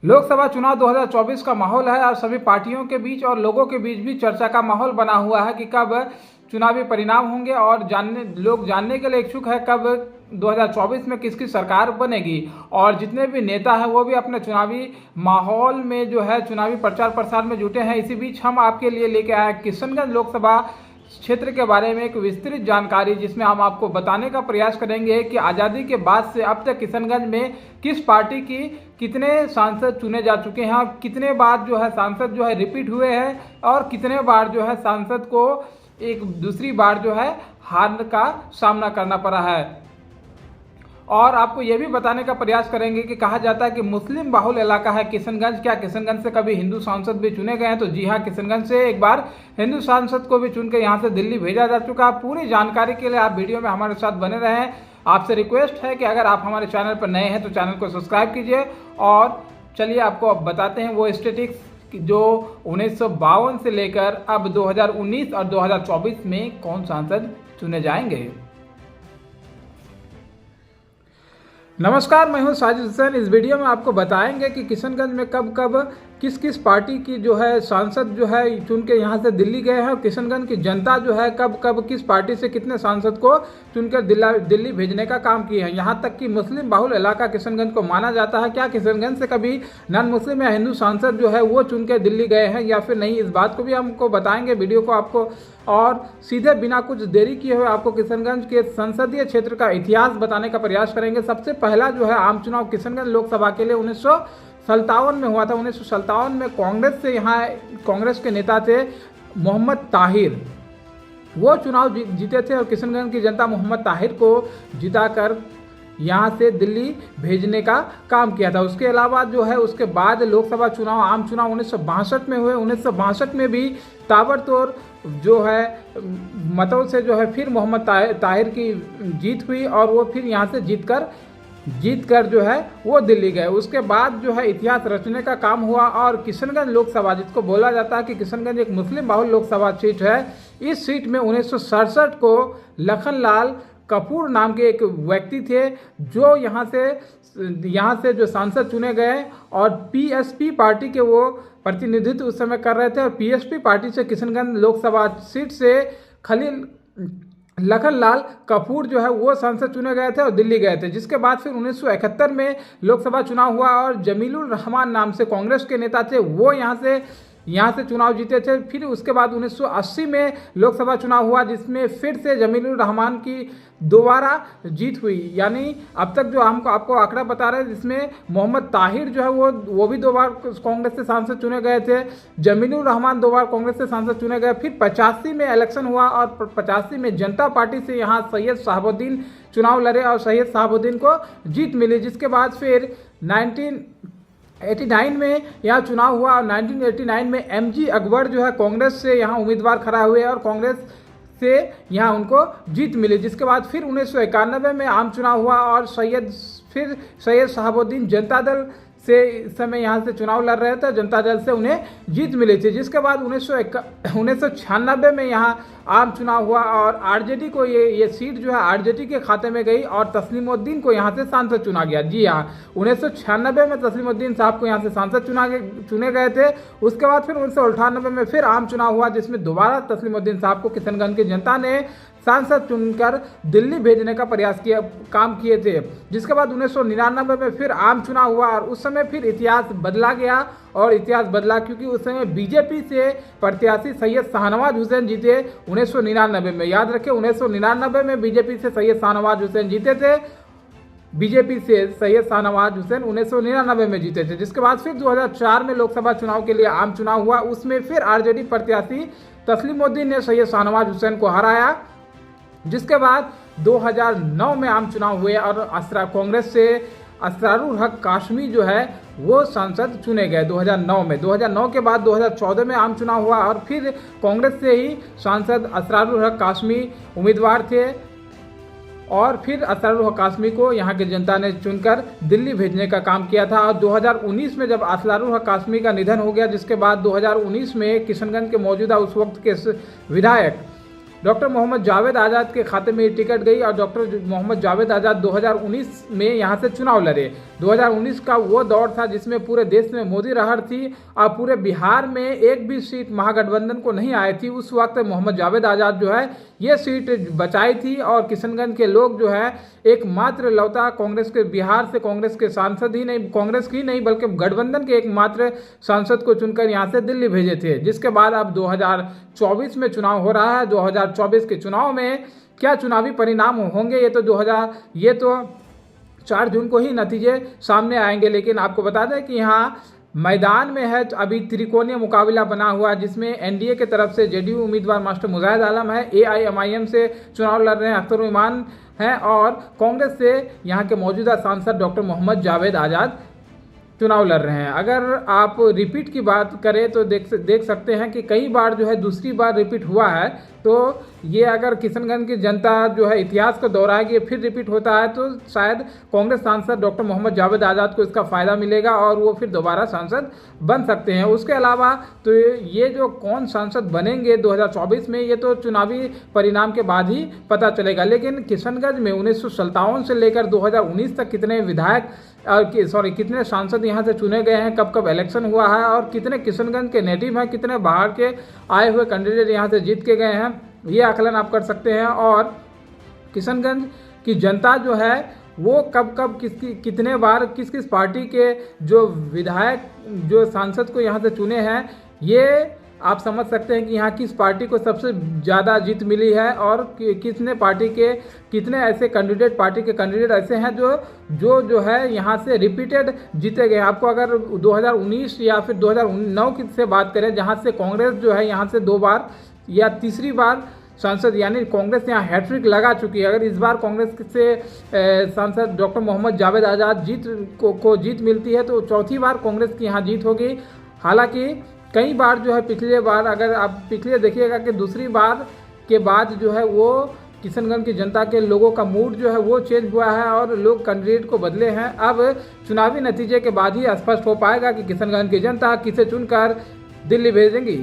लोकसभा चुनाव 2024 का माहौल है और सभी पार्टियों के बीच और लोगों के बीच भी चर्चा का माहौल बना हुआ है कि कब चुनावी परिणाम होंगे और लोग जानने के लिए इच्छुक है कब 2024 में किसकी सरकार बनेगी। और जितने भी नेता हैं वो भी अपने चुनावी माहौल में जो है चुनावी प्रचार प्रसार में जुटे हैं। इसी बीच हम आपके लिए लेके आए किशनगंज लोकसभा क्षेत्र के बारे में एक विस्तृत जानकारी, जिसमें हम आपको बताने का प्रयास करेंगे कि आज़ादी के बाद से अब तक किशनगंज में किस पार्टी की कितने सांसद चुने जा चुके हैं और कितने बार जो है सांसद जो है रिपीट हुए हैं और कितने बार जो है सांसद को एक दूसरी बार जो है हार का सामना करना पड़ा है। और आपको यह भी बताने का प्रयास करेंगे कि कहा जाता है कि मुस्लिम बाहुल इलाका है किशनगंज। क्या किशनगंज से कभी हिंदू सांसद भी चुने गए हैं? तो जी हाँ, किशनगंज से एक बार हिंदू सांसद को भी चुन के यहाँ से दिल्ली भेजा जा चुका है। पूरी जानकारी के लिए आप वीडियो में हमारे साथ बने रहें। आपसे रिक्वेस्ट है कि अगर आप हमारे चैनल पर नए हैं तो चैनल को सब्सक्राइब कीजिए। और चलिए आपको अब बताते हैं वो स्टेटिस्टिक्स जो 1952 से लेकर अब 2019 और 2024 में कौन सांसद चुने जाएंगे। नमस्कार, मैं हूं साजिद हुसैन। इस वीडियो में आपको बताएंगे कि किशनगंज में कब कब किस किस पार्टी की जो है सांसद जो है चुन के यहां से दिल्ली गए हैं और किशनगंज की जनता जो है कब कब किस पार्टी से कितने सांसद को चुनकर दिल्ली भेजने का काम किए हैं। यहां तक कि मुस्लिम बाहुल इलाका किशनगंज को माना जाता है। क्या किशनगंज से कभी नॉन मुस्लिम या हिंदू सांसद जो है वो चुन के दिल्ली गए हैं या फिर नहीं, इस बात को भी हमको बताएंगे वीडियो को आपको। और सीधे बिना कुछ देरी किए हुए आपको किशनगंज के संसदीय क्षेत्र का इतिहास बताने का प्रयास करेंगे। सबसे पहला जो है आम चुनाव किशनगंज लोकसभा के लिए 1957 में हुआ था। 1957 में कांग्रेस से यहाँ कांग्रेस के नेता थे मोहम्मद ताहिर, वो चुनाव जीते थे और किशनगंज की जनता मोहम्मद ताहिर को जिताकर यहाँ से दिल्ली भेजने का काम किया था। उसके अलावा जो है उसके बाद लोकसभा चुनाव आम चुनाव 1962 में हुए। 1962 में भी ताबड़तोड़ जो है मतों से जो है फिर मोहम्मद ताहिर की जीत हुई और वो फिर यहाँ से जीत कर जो है वो दिल्ली गए। उसके बाद जो है इतिहास रचने का काम हुआ और किशनगंज लोकसभा, जिसको बोला जाता है कि किशनगंज एक मुस्लिम बाहुल लोकसभा सीट है, इस सीट में 1967 को लखनलाल कपूर नाम के एक व्यक्ति थे जो यहाँ से जो सांसद चुने गए और पीएसपी पार्टी के वो प्रतिनिधित्व उस समय कर रहे थे। और पीएसपी पार्टी से किशनगंज लोकसभा सीट से खलील लखनलाल कपूर जो है वो सांसद चुने गए थे और दिल्ली गए थे। जिसके बाद फिर 1971 में लोकसभा चुनाव हुआ और जमीलुर रहमान नाम से कांग्रेस के नेता थे, वो यहाँ से चुनाव जीते थे। फिर उसके बाद 1980 में लोकसभा चुनाव हुआ जिसमें फिर से जमीलुर रहमान की दोबारा जीत हुई। यानी अब तक जो हमको आपको आंकड़ा बता रहे हैं जिसमें मोहम्मद ताहिर जो है वो भी 2 बार कांग्रेस से सांसद चुने गए थे, जमीलुर रहमान 2 बार कांग्रेस से सांसद चुने गए। फिर 85 में इलेक्शन हुआ और 85 में जनता पार्टी से यहाँ सैयद शहाबुद्दीन चुनाव लड़े और सैयद शहाबुद्दीन को जीत मिली। जिसके बाद फिर 1989 में यहाँ चुनाव हुआ और 1989 में एमजी अकबर जो है कांग्रेस से यहाँ उम्मीदवार खड़ा हुए और कांग्रेस से यहाँ उनको जीत मिली। जिसके बाद फिर 1991 में आम चुनाव हुआ और सैयद शहाबुद्दीन जनता दल से इस समय यहाँ से चुनाव लड़ रहे थे, जनता दल से उन्हें जीत मिली थी। जिसके बाद 1996 में यहाँ आम चुनाव हुआ और आरजेडी को ये सीट जो है आरजेडी के खाते में गई और तस्लीमुद्दीन को यहाँ से सांसद चुना गया। जी हाँ, 1996 में तस्लीमुद्दीन साहब को यहाँ से सांसद चुने गए थे। उसके बाद फिर 1998 में फिर आम चुनाव हुआ जिसमें दोबारा तस्लीमुद्दीन साहब को किशनगंज की जनता ने सांसद चुनकर दिल्ली भेजने का काम किए थे। जिसके बाद 1999 में फिर आम चुनाव हुआ और उस समय फिर इतिहास बदला गया और इतिहास बदला क्योंकि उस समय बीजेपी से प्रत्याशी सैयद शाहनवाज हुसैन जीते 1999 में। याद रखें, 1999 में बीजेपी से सैयद शाहनवाज हुसैन जीते थे। बीजेपी से सैयद शाहनवाज हुसैन 1999 में जीते थे। जिसके बाद फिर 2004 में लोकसभा चुनाव के लिए आम चुनाव हुआ, उसमें फिर आरजेडी प्रत्याशी तस्लीमुद्दीन ने सैयद शाहनवाज हुसैन को हराया। जिसके बाद 2009 में आम चुनाव हुए और कांग्रेस से असरारुल हक काशमी जो है वो सांसद चुने गए 2009 में। 2009 के बाद 2014 में आम चुनाव हुआ और फिर कांग्रेस से ही सांसद असरारुल हक काशमी उम्मीदवार थे और फिर असरारुल हक काशमी को यहाँ की जनता ने चुनकर दिल्ली भेजने का काम किया था। और 2019 में जब असरारुल हक काशमी का निधन हो गया, जिसके बाद 2019 में किशनगंज के मौजूदा उस वक्त के विधायक डॉक्टर मोहम्मद जावेद आज़ाद के खाते में टिकट गई और डॉक्टर मोहम्मद जावेद आज़ाद 2019 में यहाँ से चुनाव लड़े। 2019 का वो दौर था जिसमें पूरे देश में मोदी लहर थी और पूरे बिहार में एक भी सीट महागठबंधन को नहीं आई थी। उस वक्त मोहम्मद जावेद आज़ाद जो है ये सीट बचाई थी और किशनगंज के लोग जो है एकमात्र लौता कांग्रेस के, बिहार से कांग्रेस के सांसद ही नहीं, कांग्रेस की नहीं बल्कि गठबंधन के एकमात्र सांसद को चुनकर यहाँ से दिल्ली भेजे थे। जिसके बाद अब 2024 में चुनाव हो रहा है। 2024 के चुनाव में क्या चुनावी परिणाम होंगे ये तो 4 जून को ही नतीजे सामने आएंगे। लेकिन आपको बता दें कि यहाँ मैदान में है अभी त्रिकोणीय मुकाबला बना हुआ, जिसमें एनडीए के तरफ से जेडीयू उम्मीदवार मास्टर मुजाहिद आलम है, एआईएमआईएम से चुनाव लड़ रहे हैं अख्तर उस्मान हैं और कांग्रेस से यहाँ के मौजूदा सांसद डॉक्टर मोहम्मद जावेद आज़ाद चुनाव लड़ रहे हैं। अगर आप रिपीट की बात करें तो देख सकते हैं कि कई बार जो है दूसरी बार रिपीट हुआ है। तो ये अगर किशनगंज की जनता जो है इतिहास को दोहराएगी, फिर रिपीट होता है तो शायद कांग्रेस सांसद डॉक्टर मोहम्मद जावेद आज़ाद को इसका फ़ायदा मिलेगा और वो फिर दोबारा सांसद बन सकते हैं। उसके अलावा तो ये जो कौन सांसद बनेंगे 2024 में, ये तो चुनावी परिणाम के बाद ही पता चलेगा। लेकिन किशनगंज में 1957 से लेकर 2019 तक कितने विधायक कितने सांसद यहाँ से चुने गए हैं, कब कब इलेक्शन हुआ है और कितने किशनगंज के नेटिव हैं, कितने बाहर के आए हुए कैंडिडेट यहाँ से जीत के गए हैं, ये आकलन आप कर सकते हैं। और किशनगंज की जनता जो है वो कब कब कितने बार किस पार्टी के जो विधायक जो सांसद को यहाँ से चुने हैं, ये आप समझ सकते हैं कि यहाँ किस पार्टी को सबसे ज़्यादा जीत मिली है और कितने ऐसे पार्टी के कैंडिडेट ऐसे हैं जो है यहाँ से रिपीटेड जीते गए। आपको अगर 2019 या फिर 2009 की से बात करें, जहाँ से कांग्रेस जो है यहाँ से 2 बार या तीसरी बार सांसद, यानी कांग्रेस यहाँ हैट्रिक लगा चुकी है। अगर इस बार कांग्रेस से सांसद डॉक्टर मोहम्मद जावेद आज़ाद जीत मिलती है तो चौथी बार कांग्रेस की यहाँ जीत होगी। हालांकि कई बार जो है पिछले बार अगर आप पिछले देखिएगा कि दूसरी बार के बाद जो है वो किशनगंज की जनता के लोगों का मूड जो है वो चेंज हुआ है और लोग कैंडिडेट को बदले हैं। अब चुनावी नतीजे के बाद ही स्पष्ट हो पाएगा कि किशनगंज की जनता किसे चुनकर दिल्ली भेजेंगी।